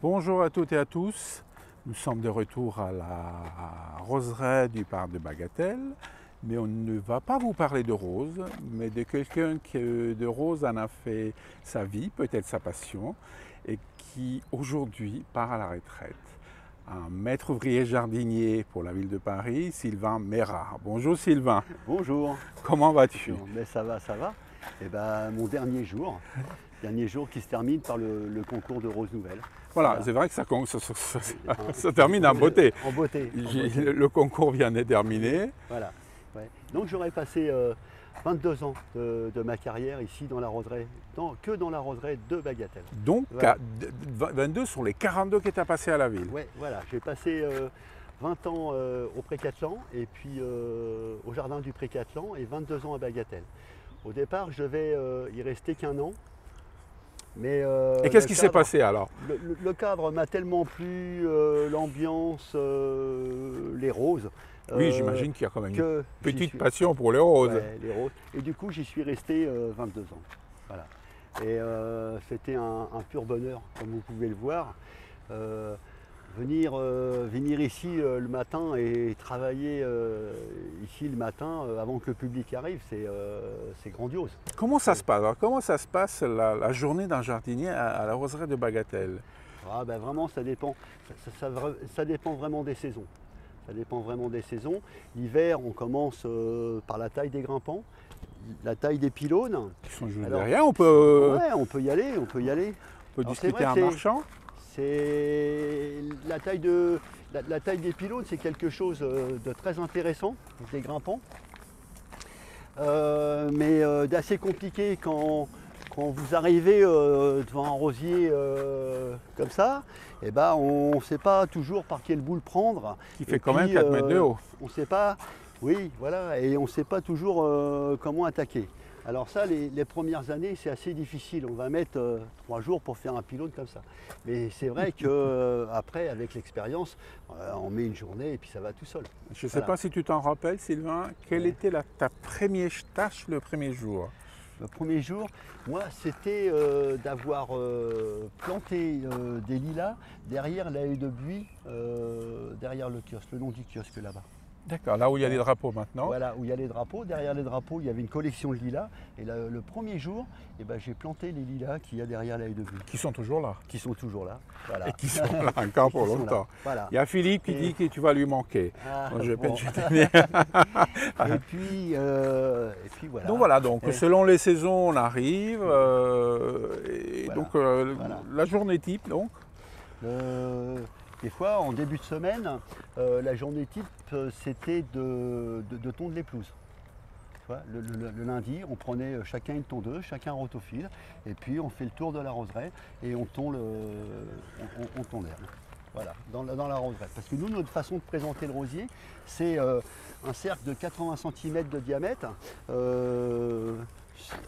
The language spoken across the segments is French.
Bonjour à toutes et à tous. Nous sommes de retour à la roseraie du parc de Bagatelle, mais on ne va pas vous parler de roses, mais de quelqu'un qui de roses en a fait sa vie, peut-être sa passion, et qui aujourd'hui part à la retraite. Un maître ouvrier jardinier pour la ville de Paris, Sylvain Mérard. Bonjour Sylvain. Bonjour. Comment vas-tu? Mais ça va, ça va. Et ben, mon dernier jour qui se termine par le concours de roses nouvelles. Voilà, c'est vrai que ça termine en beauté. En beauté. Le concours vient de terminer. Voilà. Ouais. Donc j'aurais passé 22 ans de ma carrière ici dans la roseraie, que dans la roseraie de Bagatelle. Donc Voilà. 22 sur les 42 que tu as passé à la ville. Ouais, voilà. J'ai passé 20 ans au Pré-Catelan et puis au jardin du Pré-Catelan et 22 ans à Bagatelle. Au départ, je devais y rester qu'un an. Mais, Et qu'est-ce qui s'est passé alors? Le cadre m'a tellement plu, l'ambiance, les roses. Oui, j'imagine qu'il y a quand même une petite suis... passion pour les roses. Ouais, les roses. Et du coup, j'y suis resté 22 ans. Voilà. Et c'était un pur bonheur, comme vous pouvez le voir. Venir ici le matin et travailler ici le matin avant que le public arrive, c'est grandiose. Comment ça se passe? Alors, comment ça se passe la journée d'un jardinier à la roseraie de Bagatelle? Ah ben vraiment, ça dépend. Ça dépend vraiment des saisons. Ça dépend vraiment des saisons. L'hiver, on commence par la taille des grimpants, la taille des pylônes. Qui sont juste derrière, on peut... Ouais, on peut y aller, on peut y aller. On peut discuter en marchant. C'est la taille des pylônes, c'est quelque chose de très intéressant, des grimpants, mais d'assez compliqué quand vous arrivez devant un rosier comme ça. Et ben, on ne sait pas toujours par quel bout le prendre. Qui fait quand même 4 mètres de haut. On ne sait pas, oui, voilà, et on ne sait pas toujours comment attaquer. Alors ça, les premières années, c'est assez difficile. On va mettre 3 jours pour faire un pylône comme ça. Mais c'est vrai qu'après, avec l'expérience, on met une journée et puis ça va tout seul. Je ne sais pas si tu t'en rappelles, Sylvain, quelle était ta première tâche le premier jour? Le premier jour, moi, c'était d'avoir planté des lilas derrière la haie de buis, derrière le kiosque, le long du kiosque là-bas. D'accord, là où il y a les drapeaux maintenant. Voilà, où il y a les drapeaux. Derrière les drapeaux, il y avait une collection de lilas. Et le premier jour, eh ben, j'ai planté les lilas qu'il y a derrière la haie de buis. Qui sont toujours là. Qui sont toujours là. Voilà. Et qui sont là encore pour longtemps. Voilà. Il y a Philippe qui dit que tu vas lui manquer. Ah, Bon. et puis voilà. Donc voilà, donc selon les saisons, on arrive. Et Voilà. donc la journée type, donc. Des fois, en début de semaine, la journée type, c'était de tondre les pelouses. Tu vois, le lundi, on prenait chacun une tondeuse, chacun un rotophile, et puis on fait le tour de la roseraie et on tond l'herbe. Voilà, dans la roseraie. Parce que nous, notre façon de présenter le rosier, c'est un cercle de 80 cm de diamètre,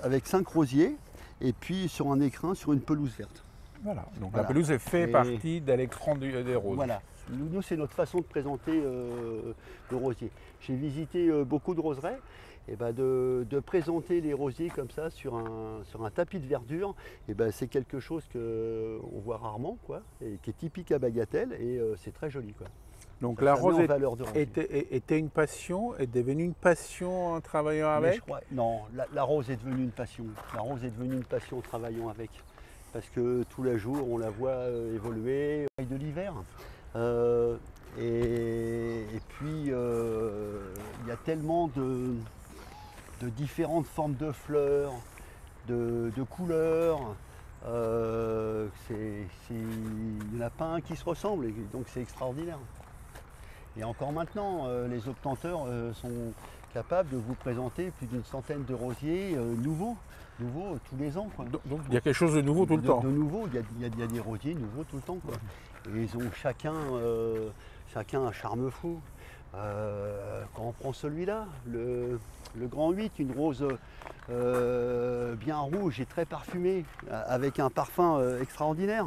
avec 5 rosiers, et puis sur un écrin, sur une pelouse verte. Voilà, donc Voilà. la pelouse fait partie de l'écran des roses. Voilà, nous c'est notre façon de présenter le rosier. J'ai visité beaucoup de roseraies, et ben de présenter les rosiers comme ça sur un tapis de verdure, et ben c'est quelque chose qu'on voit rarement, quoi, et qui est typique à Bagatelle, et c'est très joli, quoi. Donc Ça la met rose en valeur de rosier. était une passion, est devenue une passion en travaillant avec? Non, la rose est devenue une passion. La rose est devenue une passion en travaillant avec. Parce que tous les jours, on la voit évoluer de l'hiver. Et puis, il y a tellement de différentes formes de fleurs, de couleurs. Il n'y en a pas un qui se ressemble, et donc c'est extraordinaire. Et encore maintenant, les obtenteurs sont capables de vous présenter plus d'une centaine de rosiers nouveaux tous les ans, quoi. Donc il y a quelque chose de nouveau tout le temps. De nouveau, il y a des rosiers nouveaux tout le temps, quoi. Et ils ont chacun un charme fou. Quand on prend celui-là, le grand 8, une rose bien rouge et très parfumée, avec un parfum extraordinaire.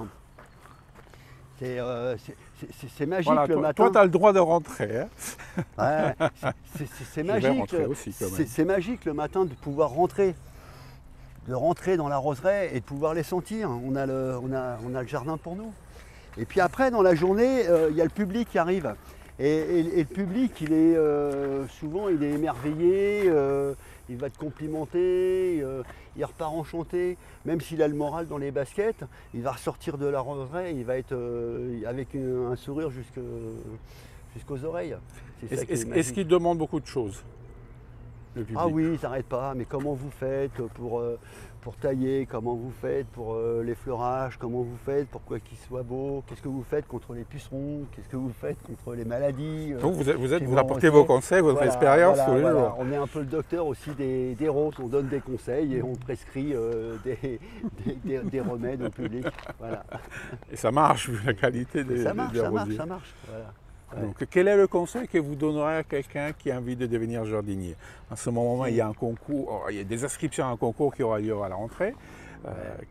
C'est magique, voilà, le matin. Toi, tu as le droit de rentrer. Hein. Ouais, c'est magique. C'est magique le matin de pouvoir rentrer. De rentrer dans la roseraie et de pouvoir les sentir. On a le jardin pour nous. Et puis après, dans la journée, il y a le public qui arrive. Et le public, il est souvent il est émerveillé, il va te complimenter, il repart enchanté. Même s'il a le moral dans les baskets, il va ressortir de la roseraie, il va être avec un sourire jusqu'aux oreilles. C'est ça qui est Est-ce magique. qu'il demande beaucoup de choses, le public? Ah oui, ça n'arrête pas, mais comment vous faites pour tailler, comment vous faites pour l'effleurage, comment vous faites pour qu'il soit beau, qu'est-ce que vous faites contre les pucerons, qu'est-ce que vous faites contre les maladies. Donc chez vous vos apportez rosiers. vos conseils, votre Voilà, expérience voilà, tous les voilà. jours. On est un peu le docteur aussi des roses, on donne des conseils et on prescrit des remèdes au public. Voilà. Et ça marche vu la qualité des, Ça marche, des ça marche, rosiers. ça marche. Voilà. Ouais. Donc, quel est le conseil que vous donnerez à quelqu'un qui a envie de devenir jardinier? En ce moment, il y a un concours, il y a des inscriptions à un concours qui aura lieu à la rentrée.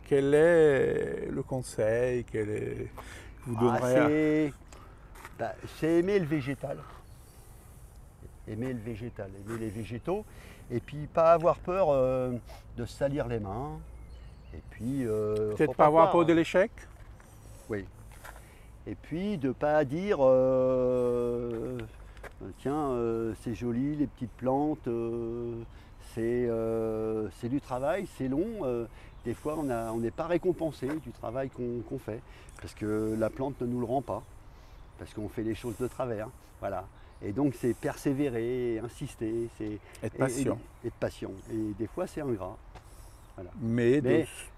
Quel est le conseil que vous donnerez C'est aimer le végétal. Aimer le végétal, aimer les végétaux. Et puis pas avoir peur de se salir les mains. Et puis. Peut-être faut pas avoir croire, peur de l'échec? Oui. Et puis de ne pas dire tiens, c'est joli les petites plantes, c'est du travail, c'est long. Des fois on n'est pas récompensé du travail qu'on fait parce que la plante ne nous le rend pas, parce qu'on fait les choses de travers. Voilà. Et donc c'est persévérer, insister, c'est Être patient. être patient. Et des fois c'est ingrat. Voilà.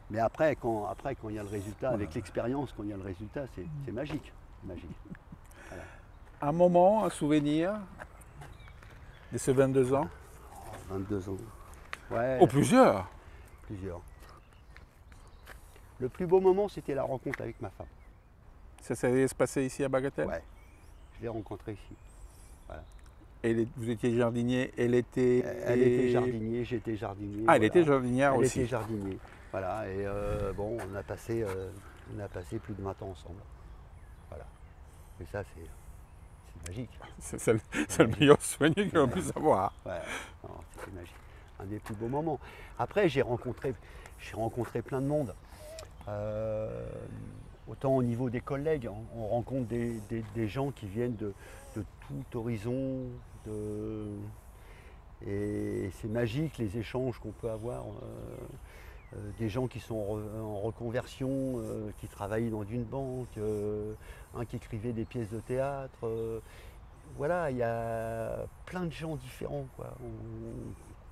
Mais après, quand il y a le résultat, avec l'expérience, quand il y a le résultat, c'est magique. Magique. Voilà. Un moment, un souvenir de ces 22 ans? 22 ans. Ouais, Oh, plusieurs! plusieurs. Le plus beau moment, c'était la rencontre avec ma femme. Ça s'est passé ici à Bagatelle? Ouais. Je l'ai rencontrée ici. Voilà. Et vous étiez jardinier, elle était... Elle était jardinier, j'étais jardinier. Ah, elle voilà. était jardinière Elle aussi. était jardinier. Voilà. Et bon, on a passé plus de 20 ans ensemble. Voilà. Et ça, c'est magique. C'est le meilleur souvenir qu'on puisse avoir. Ouais, non, c'était magique. Un des plus beaux moments. Après, j'ai rencontré plein de monde. Autant au niveau des collègues, on rencontre des gens qui viennent de tout horizon. Et c'est magique les échanges qu'on peut avoir. Des gens qui sont en reconversion, qui travaillent dans une banque, un qui écrivait des pièces de théâtre. Voilà, il y a plein de gens différents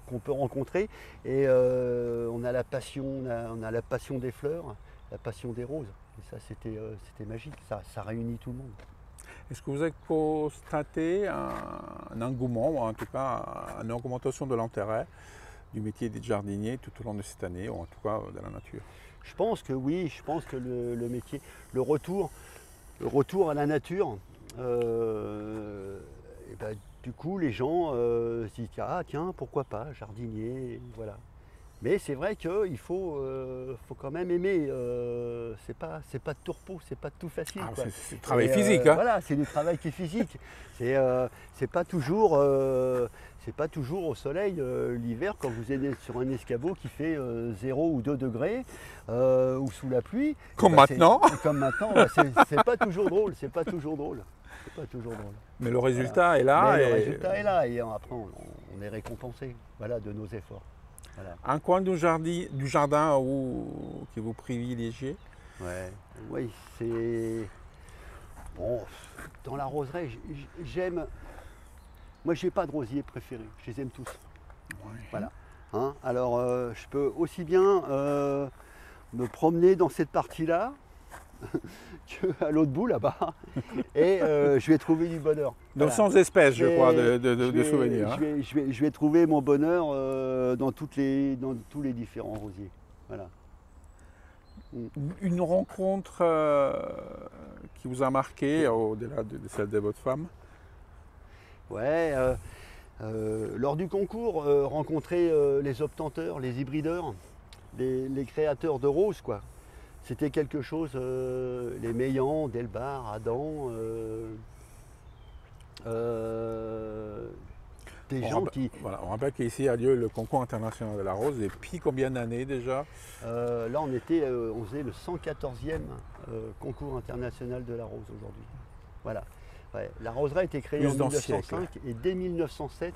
qu'on peut rencontrer. Et on a la passion, on a la passion des fleurs, la passion des roses. Et ça, c'était magique. Ça réunit tout le monde. Est-ce que vous avez constaté un engouement, ou en tout cas une augmentation de l'intérêt du métier de jardinier tout au long de cette année, ou en tout cas de la nature? Je pense que oui, je pense que le métier, le retour à la nature, et ben, du coup les gens se disent ah tiens pourquoi pas jardinier, voilà. Mais c'est vrai qu'il faut quand même aimer. C'est pas de tout repos, c'est pas tout facile. Ah, quoi. c'est du travail Et, physique. Hein. Voilà, c'est du travail qui est physique. C'est pas toujours au soleil l'hiver quand vous êtes sur un escabeau qui fait 0 ou 2 degrés ou sous la pluie. Comme maintenant. Comme maintenant, c'est pas toujours drôle. C'est pas toujours drôle. C'est pas toujours drôle. Mais le résultat est là. Mais le résultat est là et après on est récompensé, voilà, de nos efforts. Voilà. Un coin du jardin que vous privilégiez? Ouais, oui, c'est. Bon, dans la roseraie, j'aime. Moi, j'ai pas de rosier préféré, je les aime tous. Ouais. Voilà. Hein, alors, je peux aussi bien me promener dans cette partie-là qu'à l'autre bout là-bas, et je vais trouver du bonheur. Donc Voilà. sans espèce, je crois, de souvenirs. Hein. Je vais trouver mon bonheur dans tous les différents rosiers. Voilà. Une rencontre qui vous a marqué au-delà de celle de votre femme? Ouais, lors du concours, rencontrer les obtenteurs, les hybrideurs, les créateurs de roses, quoi. C'était quelque chose, les Meillan, Delbar, Adam. des gens qui... Voilà, on rappelle qu'ici a lieu le concours international de la rose depuis combien d'années déjà? Là, on faisait le 114e concours international de la rose aujourd'hui. Voilà. Ouais. La roseraie a été créée Plus en d'un 1905 siècle. et dès 1907,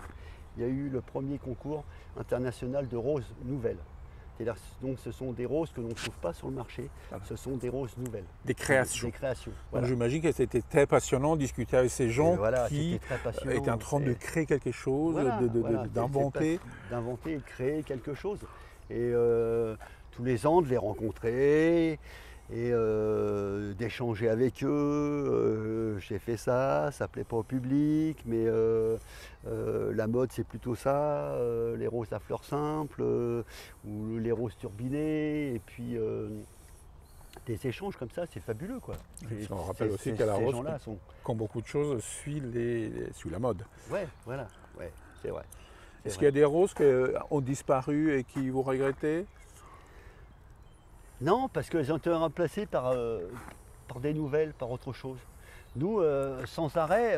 il y a eu le premier concours international de roses nouvelles. C'est-à-dire, donc, ce sont des roses que l'on ne trouve pas sur le marché, Voilà. ce sont des roses nouvelles. Des créations. Des créations. Donc Voilà. j'imagine que c'était très passionnant de discuter avec ces gens Et voilà, qui c'était très passionnant. étaient en train de créer quelque chose, Voilà, voilà, d'inventer. D'inventer et de créer quelque chose. Et tous les ans, de les rencontrer et d'échanger avec eux. J'ai fait ça, ça plaît pas au public, mais la mode c'est plutôt ça, les roses à fleurs simples ou les roses turbinées, et puis des échanges comme ça, c'est fabuleux quoi. On rappelle aussi que la rose, sont... comme beaucoup de choses, suit la mode. Ouais, voilà, ouais, c'est vrai. Est-ce qu'il y a des roses qui ont disparu et qui vous regrettez? Non, parce qu'elles ont été remplacées par des nouvelles, par autre chose. Nous, sans arrêt,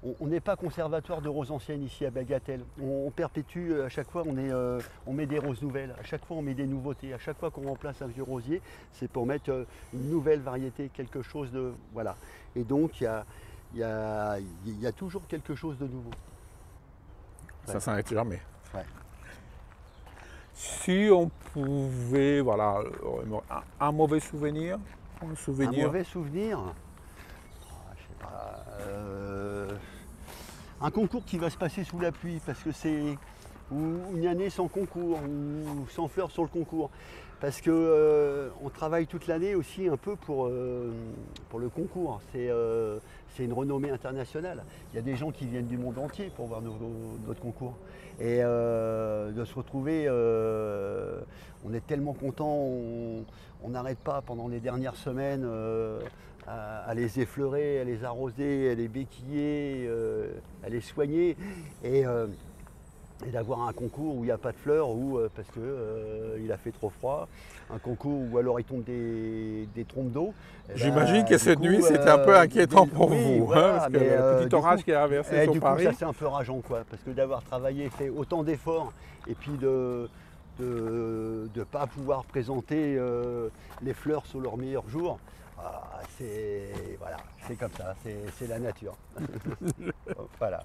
on n'est pas conservatoire de roses anciennes ici à Bagatelle. On perpétue, à chaque fois, on met des roses nouvelles. À chaque fois, on met des nouveautés. À chaque fois qu'on remplace un vieux rosier, c'est pour mettre une nouvelle variété, quelque chose de... Voilà. Et donc, il y a toujours quelque chose de nouveau. Ça ne s'arrête jamais. Ouais. Si on pouvait, voilà, un mauvais souvenir, un souvenir. Un mauvais souvenir, je sais pas, un concours qui va se passer sous la pluie, parce que c'est ou une année sans concours, ou sans fleurs sur le concours. Parce que on travaille toute l'année aussi un peu pour le concours. C'est une renommée internationale. Il y a des gens qui viennent du monde entier pour voir notre concours. Et de se retrouver, on est tellement content, on n'arrête pas pendant les dernières semaines à les effleurer, à les arroser, à les béquiller, à les soigner. Et d'avoir un concours où il n'y a pas de fleurs ou parce qu'il a fait trop froid, un concours où alors il tombe des trompes d'eau. J'imagine que cette nuit c'était un peu inquiétant pour vous, voilà, parce que le petit orage qui a traversé sur du Paris. coup, ça c'est un peu rageant quoi, parce que d'avoir travaillé, fait autant d'efforts et puis de ne pas pouvoir présenter les fleurs sur leur meilleur jour, c'est voilà, c'est comme ça, c'est la nature. Voilà.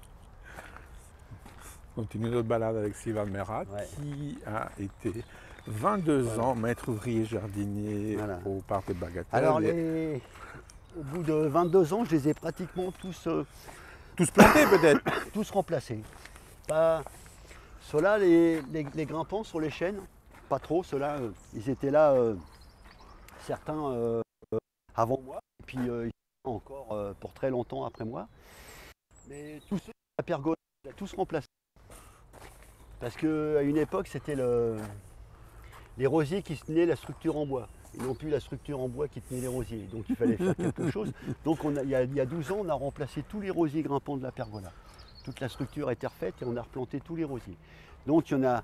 On continue notre balade avec Sylvain Merat, qui a été 22 ans maître ouvrier jardinier au parc de Bagatelle. Alors, au bout de 22 ans, je les ai pratiquement tous plantés peut-être. Tous remplacés. Ceux-là, les grimpants sur les chênes, pas trop. Ceux-là, ils étaient là, certains avant moi, et puis ils sont encore pour très longtemps après moi. Mais tous ceux de la pergola, ils ont tous remplacés. Parce qu'à une époque, c'était les rosiers qui tenaient la structure en bois. Et non plus la structure en bois qui tenait les rosiers. Donc il fallait faire quelque chose. Donc il y a 12 ans, on a remplacé tous les rosiers grimpants de la pergola. Toute la structure a été refaite et on a replanté tous les rosiers. Donc il y en a...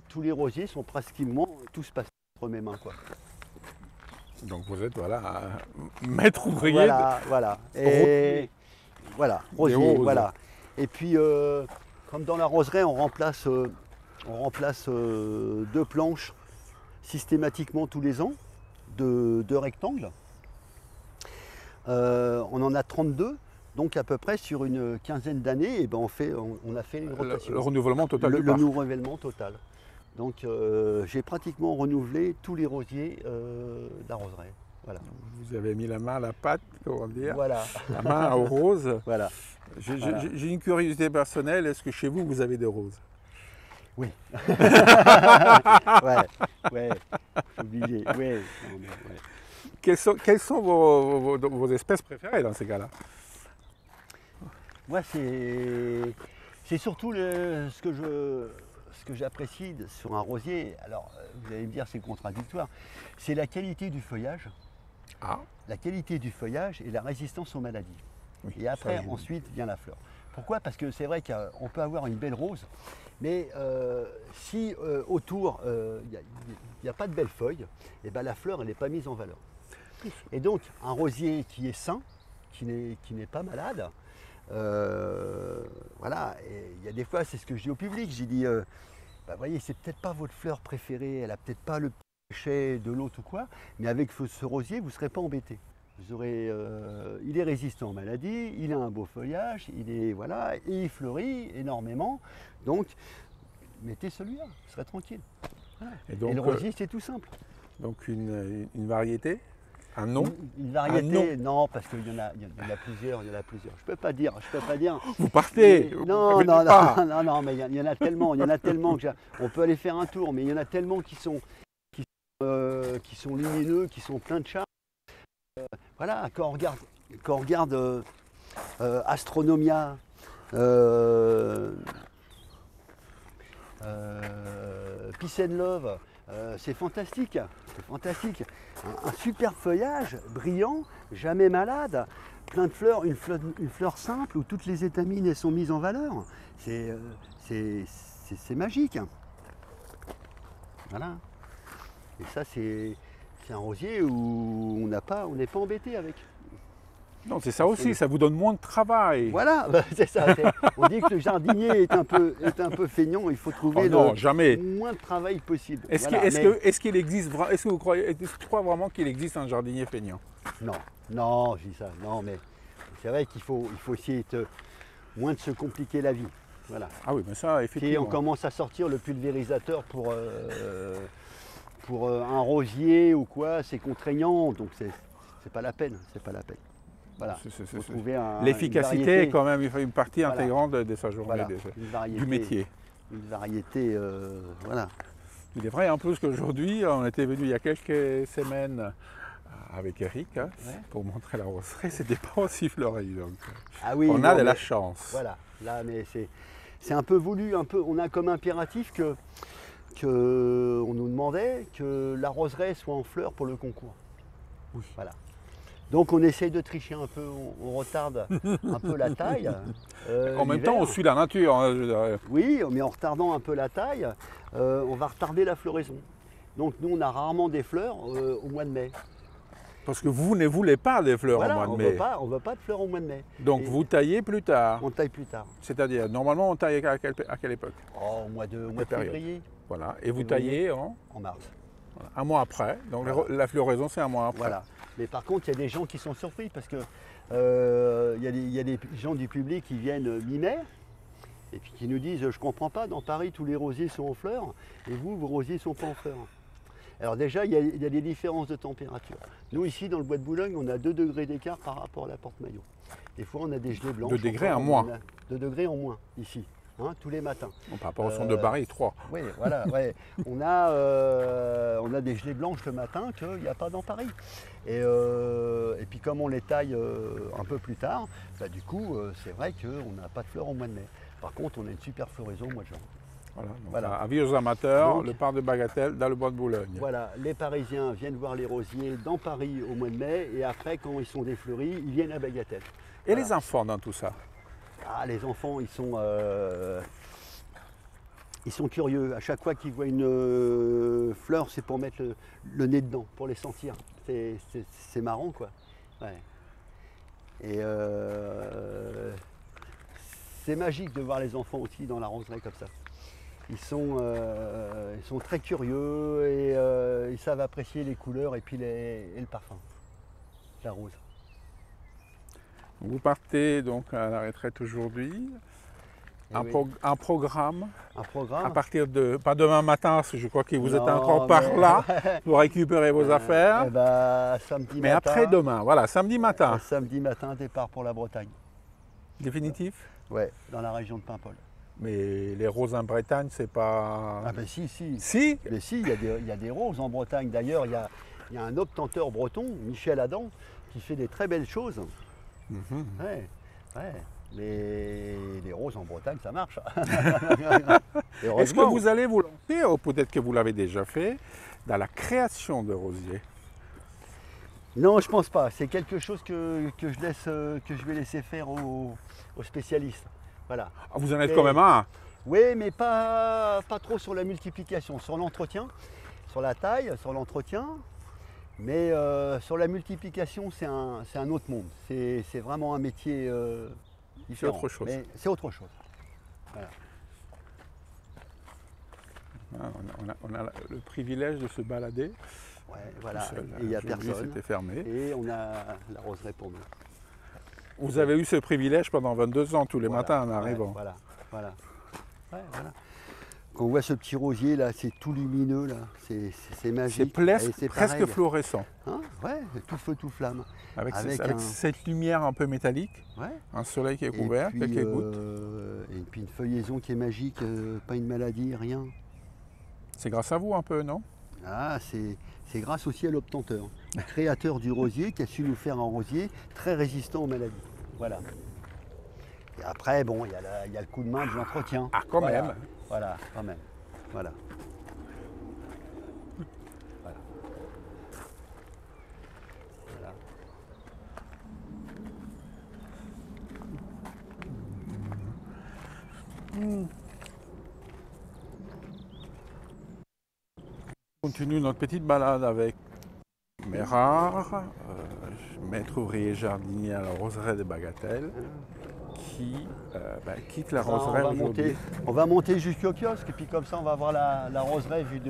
tous les rosiers sont pratiquement tous passés entre mes mains, quoi. Donc vous êtes maître ouvrier. Voilà. Et voilà, rosier, voilà. Et puis comme dans la roseraie, on remplace 2 planches systématiquement tous les ans, de rectangles. On en a 32, donc à peu près sur une quinzaine d'années, et ben on a fait une rotation. Le renouvellement total du parc. Le renouvellement total. Donc j'ai pratiquement renouvelé tous les rosiers de la roseraie. Voilà. Vous avez mis la main à la pâte, comment dire, voilà. La main aux roses. Voilà. J'ai une curiosité personnelle, est-ce que chez vous, vous avez des roses? Oui. ouais, obligé. Ouais. Quelles sont vos espèces préférées dans ces cas-là? Moi, c'est surtout ce que j'apprécie sur un rosier. Alors, vous allez me dire, c'est contradictoire. C'est la qualité du feuillage. La qualité du feuillage et la résistance aux maladies. Oui, et après, ensuite, vient la fleur. Pourquoi? Parce que c'est vrai qu'on peut avoir une belle rose, mais si autour, il n'y a pas de belles feuilles, et ben la fleur, elle n'est pas mise en valeur. Et donc, un rosier qui est sain, qui n'est pas malade, Voilà, et il y a des fois, c'est ce que je dis au public, j'ai dit, bah, voyez, c'est peut-être pas votre fleur préférée, elle a peut-être pas le petit cachet de l'autre ou quoi, mais avec ce rosier, vous ne serez pas embêté. Vous aurez, il est résistant aux maladies, il a un beau feuillage, il est voilà, et il fleurit énormément. Donc, mettez celui-là, vous serez tranquille. Voilà. Et Et le rosier, c'est tout simple. Donc une variété, un nom. Une variété, non, parce qu'il y en a plusieurs, il y en a plusieurs. Je peux pas dire. Vous partez. Mais, vous non, revenez non, pas. non, non, non, mais il y en a tellement, on peut aller faire un tour, mais il y en a tellement qui sont lumineux, qui sont pleins de charme. Voilà, quand on regarde Astronomia, Peace and Love, c'est fantastique, Un super feuillage, brillant, jamais malade, plein de fleurs, une fleur simple où toutes les étamines elles sont mises en valeur. C'est magique. Voilà. Et ça, c'est un rosier où on n'est pas embêté avec. Non, c'est ça aussi, ça vous donne moins de travail. Voilà, c'est ça. On dit que le jardinier est un peu feignant, il faut trouver jamais. le moins de travail possible. Est-ce qu'il existe, est-ce que vous croyez vraiment qu'il existe un jardinier feignant? Non, je dis ça, non, mais c'est vrai qu'il faut essayer moins de se compliquer la vie. Voilà. Ah oui, mais ça, effectivement. Si on commence à sortir le pulvérisateur pour un rosier ou quoi, c'est contraignant, donc c'est pas la peine, Voilà. L'efficacité est quand même une partie intégrante de sa journée, du métier. Une variété, voilà. Il est vrai en plus qu'aujourd'hui, on était venu il y a quelques semaines avec Eric pour montrer la roseraie, c'était pas aussi fleuri. Donc on a de la chance. Voilà, là, mais c'est un peu voulu, on a comme impératif que on nous demandait que la roseraie soit en fleurs pour le concours. Oui. Voilà. Donc on essaye de tricher un peu, on retarde un peu la taille. En même temps, on suit la nature. Hein, oui, mais en retardant un peu la taille, on va retarder la floraison. Donc nous, on a rarement des fleurs au mois de mai. Parce que vous ne voulez pas des fleurs au mois de mai. On ne veut pas de fleurs au mois de mai. Donc vous taillez plus tard. On taille plus tard. C'est-à-dire, normalement, on taille à quelle époque? Au mois de février. Voilà. Et vous taillez en mars. Voilà. Un mois après. Donc la floraison, c'est un mois après. Voilà. Mais par contre, il y a des gens qui sont surpris parce que il y a des gens du public qui viennent mi-mai et puis qui nous disent je ne comprends pas, dans Paris tous les rosiers sont en fleurs et vos rosiers ne sont pas en fleurs. Alors déjà, il y a des différences de température. Nous ici dans le bois de Boulogne, on a 2 degrés d'écart par rapport à la Porte-Maillot. Des fois on a des gelées blanches. 2 degrés en moins. 2 degrés en moins ici. Tous les matins. Bon, par rapport au centre de Paris, 3. Oui, voilà. Ouais. On a des gelées blanches le matin qu'il n'y a pas dans Paris. Et puis comme on les taille un peu plus tard, bah, du coup, c'est vrai qu'on n'a pas de fleurs au mois de mai. Par contre, on a une super floraison au mois de juin. Voilà. Avis aux amateurs, le parc de Bagatelle dans le bois de Boulogne. Voilà, les Parisiens viennent voir les rosiers dans Paris au mois de mai et après, quand ils sont défleuris, ils viennent à Bagatelle. Et les enfants dans tout ça? Ah, les enfants, ils sont curieux. À chaque fois qu'ils voient une fleur, c'est pour mettre le nez dedans, pour les sentir. C'est marrant, quoi. Ouais. Et c'est magique de voir les enfants aussi dans la roseraie comme ça. Ils sont très curieux et ils savent apprécier les couleurs et puis le parfum, la rose. Vous partez donc à la retraite aujourd'hui. Un programme à partir de, pas demain matin, parce que je crois que vous êtes encore par là pour récupérer vos affaires. Samedi mais matin, après-demain, voilà, samedi matin. Samedi matin, départ pour la Bretagne. Définitif? Ouais, dans la région de Paimpol. Mais les roses en Bretagne, c'est pas... Ah ben si. Si? Mais si, il y a des roses en Bretagne. D'ailleurs, il y a un obtenteur breton, Michel Adam, qui fait des très belles choses. Ouais. Mais les roses en Bretagne, ça marche. Est-ce que vous allez vous lancer, ou peut-être que vous l'avez déjà fait, dans la création de rosiers? Non, je pense pas. C'est quelque chose que je vais laisser faire aux spécialistes. Voilà. Ah, vous en êtes quand même un? Oui, mais pas trop sur la multiplication, sur l'entretien, sur la taille, sur l'entretien. Mais sur la multiplication, c'est un autre monde. C'est vraiment un métier différent. autre chose. Mais c'est autre chose. Voilà. On a le privilège de se balader. Ouais, voilà. Tout seul. Et il n'y a Aujourd'hui, personne. c'était fermé. Et on a la roseraie pour nous. Vous avez eu ce privilège pendant 22 ans, tous les matins en Ouais, arrivant. voilà. Ouais, voilà. Quand on voit ce petit rosier là, c'est tout lumineux là, c'est C'est magique. Et presque pareil. fluorescent. Hein, ouais, tout feu, tout flamme. Avec un- cette lumière un peu métallique, Ouais. un soleil qui est Et couvert, puis, quelques gouttes. Et puis une feuillaison qui est magique, pas une maladie, rien. C'est grâce à vous un peu, non? Ah, c'est grâce aussi à l'obtenteur, le créateur du rosier qui a su nous faire un rosier très résistant aux maladies. Voilà. Et après, bon, il y a le coup de main de l'entretien. Ah, quand Voilà. même. Voilà, quand même. Voilà. Voilà. Voilà. On continue notre petite balade avec Mérard, maître ouvrier jardinier à la roseraie de Bagatelle, qui quitte la roseraie aujourd'hui. On va monter jusqu'au kiosque et puis comme ça on va voir la roseraie vue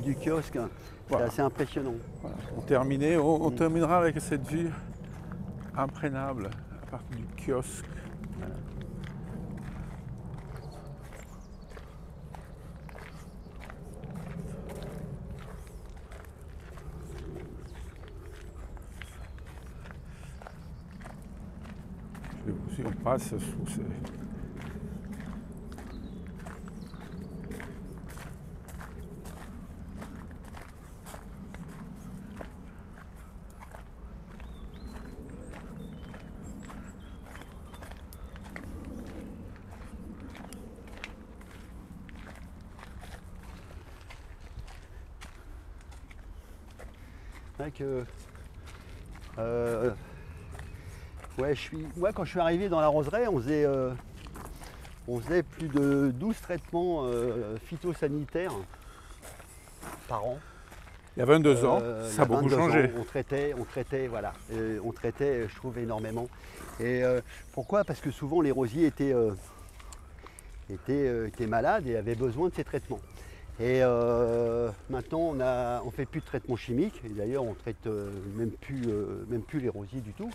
du kiosque. C'est Voilà. assez impressionnant. Voilà. On terminera avec cette vue imprégnable à partir du kiosque. Si on passe sous ces... Ouais, moi quand je suis arrivé dans la roseraie, on faisait plus de 12 traitements phytosanitaires par an. Il y a 22 ans, Il y ça a beaucoup 22 ans, changé. on traitait, voilà. On traitait, je trouve, énormément. Et pourquoi? Parce que souvent les rosiers étaient malades et avaient besoin de ces traitements. Et maintenant, on fait plus de traitement chimique. Et d'ailleurs, on traite même plus les rosiers du tout.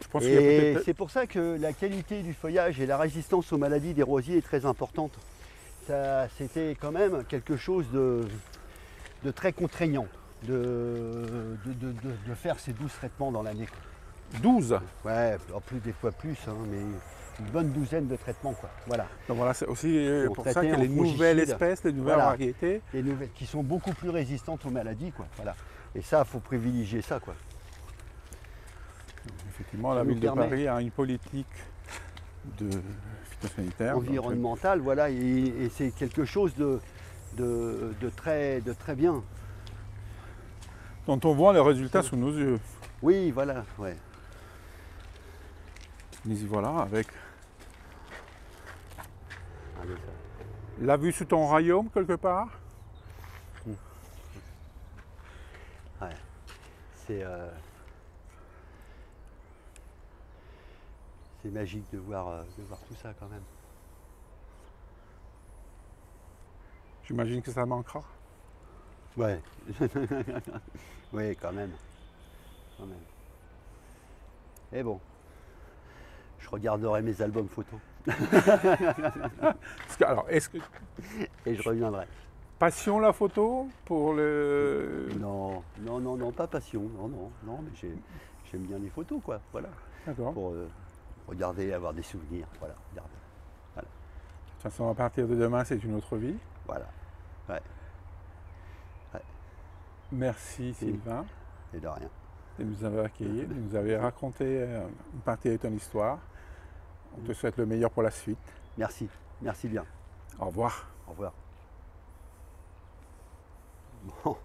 Je pense qu'il y a Et peut-être... c'est pour ça que la qualité du feuillage et la résistance aux maladies des rosiers est très importante. C'était quand même quelque chose de très contraignant de faire ces 12 traitements dans l'année. 12. Ouais, en plus des fois plus, hein, mais une bonne douzaine de traitements, quoi. Voilà. Donc voilà, c'est aussi On pour ça traitait que en les nouvelles fongicide. espèces, les nouvelles Voilà. variétés, Les nouvelles qui sont beaucoup plus résistantes aux maladies, quoi. Voilà. Et ça, il faut privilégier ça, quoi. effectivement, Ça la nous ville de permet- Paris a une politique de phytosanitaire. Environnemental, voilà, et c'est quelque chose de très bien. Dont on voit les résultats sous nos yeux. Oui, voilà, ouais. Nous y voilà avec Allez, ça. la vue sous ton royaume quelque part. Ouais. C'est magique de voir tout ça quand même. J'imagine que ça manquera. Ouais. Oui, quand même. Quand même. Et bon, je regarderai mes albums photos Alors, est-ce que et je reviendrai. passion la photo pour le... Non, pas passion. Non, mais j'aime bien les photos, quoi. Voilà. D'accord. Pour regarder, avoir des souvenirs. Voilà, regarder. De toute façon, à partir de demain, c'est une autre vie. Voilà. Ouais. Merci Sylvain Et de rien. de nous avoir accueillis, de nous avoir raconté une partie de ton histoire. On te souhaite le meilleur pour la suite. Merci. Merci bien. Au revoir. Au revoir. Bon.